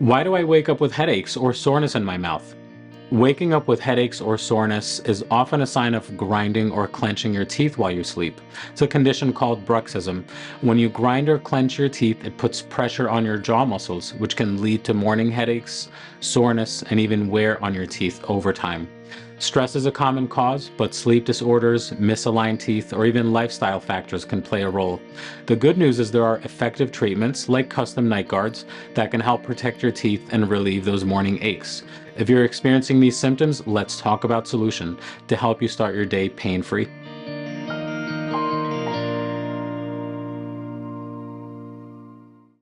Why do I wake up with headaches or soreness in my mouth? Waking up with headaches or soreness is often a sign of grinding or clenching your teeth while you sleep. It's a condition called bruxism. When you grind or clench your teeth, it puts pressure on your jaw muscles, which can lead to morning headaches, soreness, and even wear on your teeth over time. Stress is a common cause, but sleep disorders, misaligned teeth, or even lifestyle factors can play a role. The good news is there are effective treatments, like custom night guards, that can help protect your teeth and relieve those morning aches. If you're experiencing these symptoms, let's talk about solution to help you start your day pain-free.